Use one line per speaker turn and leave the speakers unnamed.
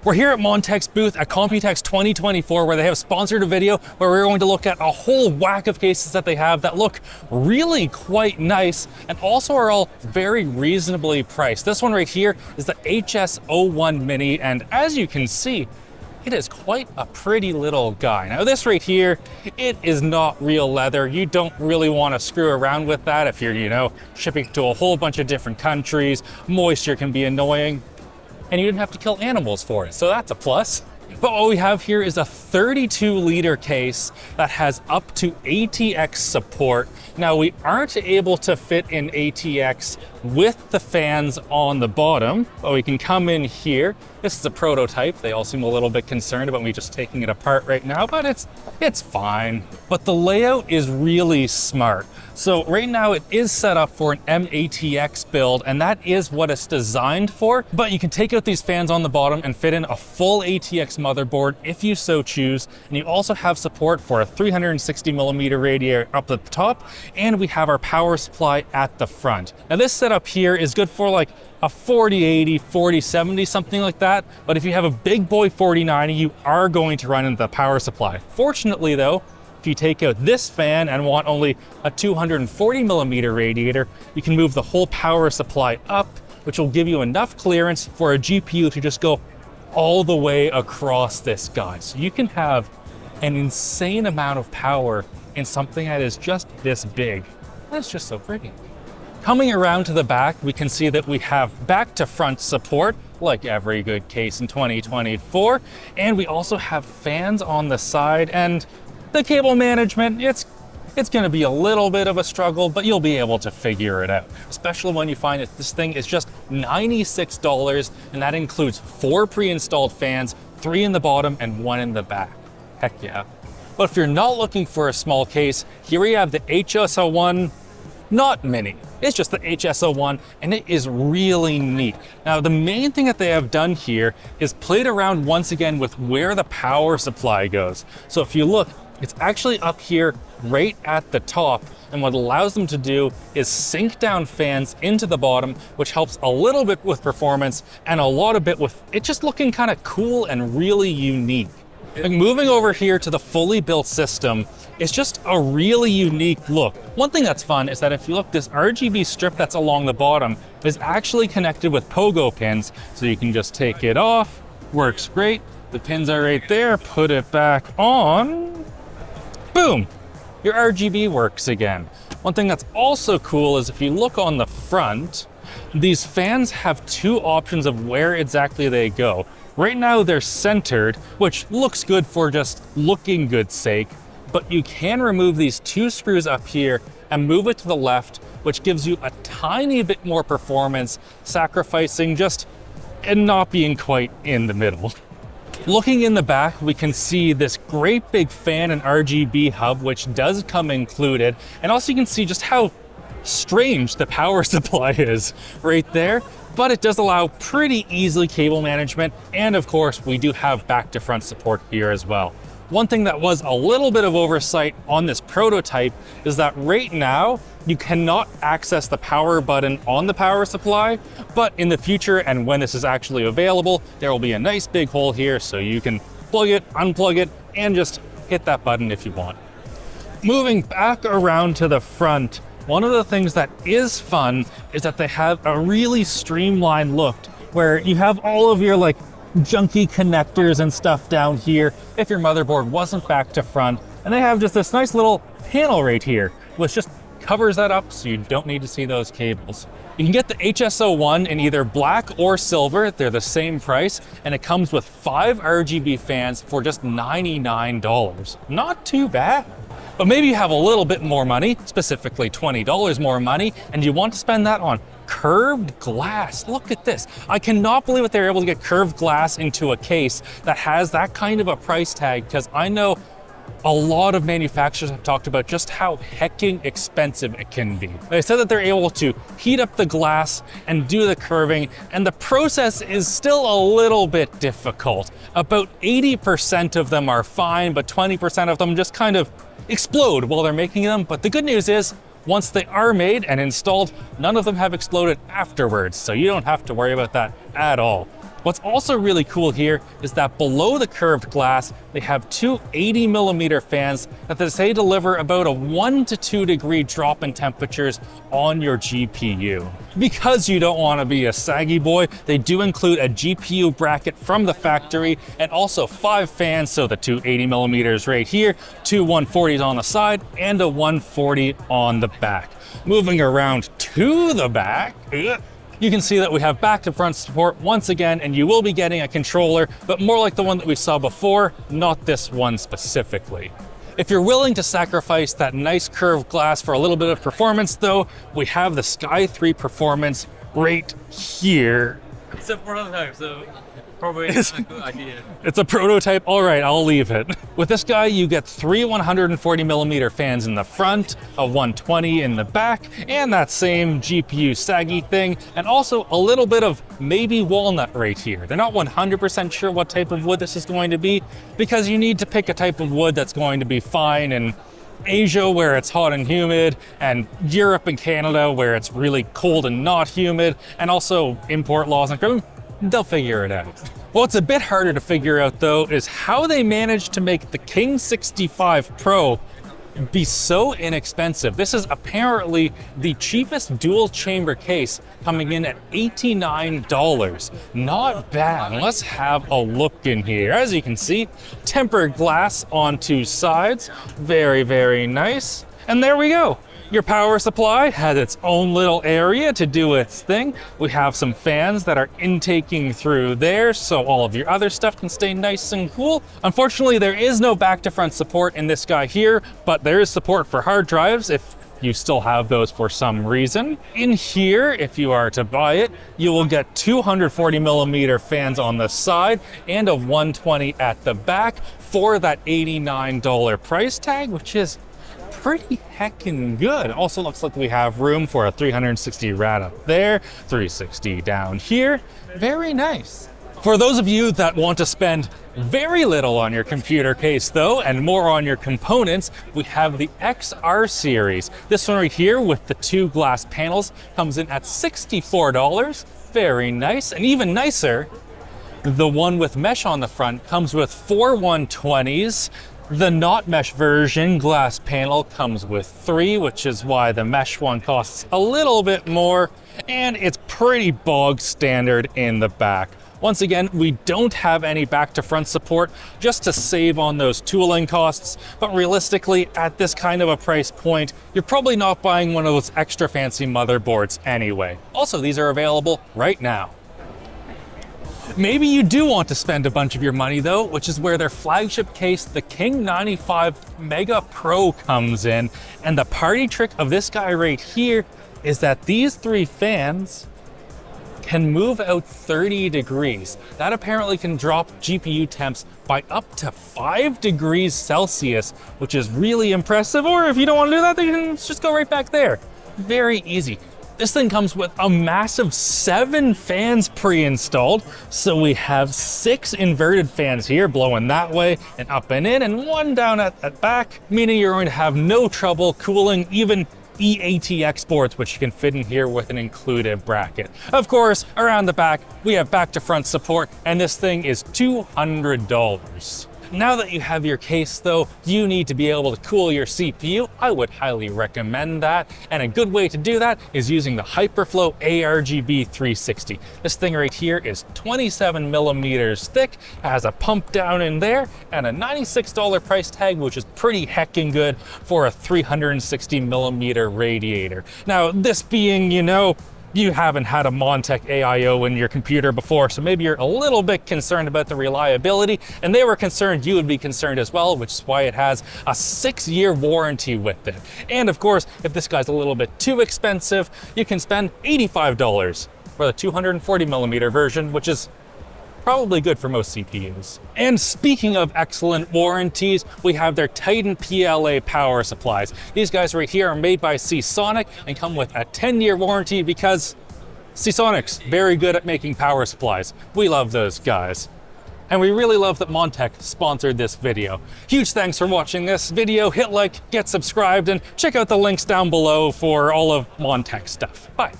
We're here at Montech's booth at Computex 2024, where they have sponsored a video where we're going to look at a whole whack of cases that they have that look really quite nice and also are all very reasonably priced. This one right here is the HS01 Mini, and as you can see, it is quite a pretty little guy. Now this right here, it is not real leather. You don't really want to screw around with that if you're, shipping to a whole bunch of different countries. Moisture can be annoying, and you didn't have to kill animals for it, so that's a plus. But what we have here is a 32-liter case that has up to ATX support. Now, we aren't able to fit in ATX with the fans on the bottom, but we can come in here. This is a prototype. They all seem a little bit concerned about me just taking it apart right now, but it's fine. But the layout is really smart. So right now it is set up for an M-ATX build, and that is what it's designed for. But you can take out these fans on the bottom and fit in a full ATX motherboard if you so choose. And you also have support for a 360mm radiator up at the top, and we have our power supply at the front. Now this setup here is good for like a 4080, 4070, something like that. But if you have a big boy 4090, you are going to run into the power supply. Fortunately though, if you take out this fan and want only a 240mm radiator, you can move the whole power supply up, which will give you enough clearance for a GPU to just go all the way across this guy. So you can have an insane amount of power in something that is just this big. That's just so pretty. Coming around to the back, we can see that we have back to front support, like every good case in 2024. And we also have fans on the side, and the cable management, it's gonna be a little bit of a struggle, but you'll be able to figure it out. Especially when you find that this thing is just $96, and that includes 4 pre-installed fans, 3 in the bottom and 1 in the back. Heck yeah. But if you're not looking for a small case, here we have the HS01, not Mini. It's just the HS01, and it is really neat. Now, the main thing that they have done here is played around once again with where the power supply goes. So if you look, it's actually up here right at the top, and what allows them to do is sink down fans into the bottom, which helps a little bit with performance and a lot of bit with it just looking kind of cool and really unique. And moving over here to the fully built system, it's just a really unique look. One thing that's fun is that if you look, this RGB strip that's along the bottom is actually connected with pogo pins, so you can just take it off, works great. The pins are right there, put it back on, boom, your RGB works again. One thing that's also cool is if you look on the front, these fans have 2 options of where exactly they go. Right now they're centered, which looks good for just looking good's sake, but you can remove these 2 screws up here and move it to the left, which gives you a tiny bit more performance, sacrificing just and not being quite in the middle. Looking in the back, we can see this great big fan and RGB hub, which does come included. And also you can see just how strange the power supply is right there, but it does allow pretty easily cable management. And of course, we do have back to front support here as well. One thing that was a little bit of oversight on this prototype is that right now, you cannot access the power button on the power supply, but in the future and when this is actually available, there will be a nice big hole here so you can plug it, unplug it, and just hit that button if you want. Moving back around to the front, one of the things that is fun is that they have a really streamlined look where you have all of your junky connectors and stuff down here if your motherboard wasn't back to front, and they have just this nice little panel right here which just covers that up so you don't need to see those cables. You can get the HS01 in either black or silver. They're the same price, and it comes with 5 RGB fans for just $99. Not too bad. But maybe you have a little bit more money, specifically $20 more money, and you want to spend that on curved glass. Look at this. I cannot believe that they're able to get curved glass into a case that has that kind of a price tag, because I know a lot of manufacturers have talked about just how hecking expensive it can be. They said that they're able to heat up the glass and do the curving, and the process is still a little bit difficult. About 80% of them are fine, but 20% of them just kind of explode while they're making them. But the good news is, once they are made and installed, none of them have exploded afterwards, so you don't have to worry about that at all. What's also really cool here is that below the curved glass, they have two 80mm fans that they say deliver about a 1 to 2 degree drop in temperatures on your GPU. Because you don't want to be a saggy boy, they do include a GPU bracket from the factory and also 5 fans, so the two 80mm right here, two 140s on the side, and a 140 on the back. Moving around to the back, you can see that we have back to front support once again, and you will be getting a controller, but more like the one that we saw before, not this one specifically. If you're willing to sacrifice that nice curved glass for a little bit of performance though, we have the Sky 3 Performance right here.
It's a prototype, so probably not a good idea.
It's a prototype, all right, I'll leave it. With this guy, you get 3 140mm fans in the front, a 120 in the back, and that same GPU saggy thing, and also a little bit of maybe walnut right here. They're not 100% sure what type of wood this is going to be, because you need to pick a type of wood that's going to be fine in Asia where it's hot and humid, and Europe and Canada where it's really cold and not humid, and also import laws and they'll figure it out. What's a bit harder to figure out though is how they managed to make the King 65 Pro be so inexpensive. This is apparently the cheapest dual chamber case, coming in at $89. Not bad. Let's have a look in here. As you can see, tempered glass on 2 sides. Very, very nice. And there we go. Your power supply has its own little area to do its thing. We have some fans that are intaking through there, so all of your other stuff can stay nice and cool. Unfortunately, there is no back to front support in this guy here, but there is support for hard drives if you still have those for some reason. In here, if you are to buy it, you will get 240mm fans on the side and a 120 at the back for that $89 price tag, which is pretty heckin' good. Also looks like we have room for a 360 rad up there, 360 down here. Very nice. For those of you that want to spend very little on your computer case though, and more on your components, we have the XR series. This one right here with the 2 glass panels comes in at $64. Very nice. And even nicer, the one with mesh on the front comes with 4 120s. The not mesh version glass panel comes with 3, which is why the mesh one costs a little bit more, and it's pretty bog standard in the back. Once again, we don't have any back to front support just to save on those tooling costs, but realistically at this kind of a price point, you're probably not buying one of those extra fancy motherboards anyway. Also, these are available right now. Maybe you do want to spend a bunch of your money though, which is where their flagship case, the King 95 Mega Pro comes in. And the party trick of this guy right here is that these 3 fans can move out 30 degrees. That apparently can drop GPU temps by up to 5 degrees Celsius, which is really impressive. Or if you don't want to do that, then you can just go right back there. Very easy. This thing comes with a massive 7 fans pre-installed. So we have 6 inverted fans here blowing that way and up and in, and 1 down at the back, meaning you're going to have no trouble cooling even eATX boards, which you can fit in here with an included bracket. Of course, around the back, we have back to front support, and this thing is $200. Now that you have your case though, you need to be able to cool your CPU. I would highly recommend that. And a good way to do that is using the HyperFlow ARGB 360. This thing right here is 27mm thick, has a pump down in there, and a $96 price tag, which is pretty heckin' good for a 360mm radiator. Now, this being, you haven't had a Montech AIO in your computer before, so maybe you're a little bit concerned about the reliability, and they were concerned you would be concerned as well, which is why it has a 6-year warranty with it. And of course, if this guy's a little bit too expensive, you can spend $85 for the 240mm version, which is probably good for most CPUs. And speaking of excellent warranties, we have their Titan PLA power supplies. These guys right here are made by Seasonic and come with a 10-year warranty because Seasonic's very good at making power supplies. We love those guys. And we really love that Montech sponsored this video. Huge thanks for watching this video. Hit like, get subscribed, and check out the links down below for all of Montech stuff. Bye.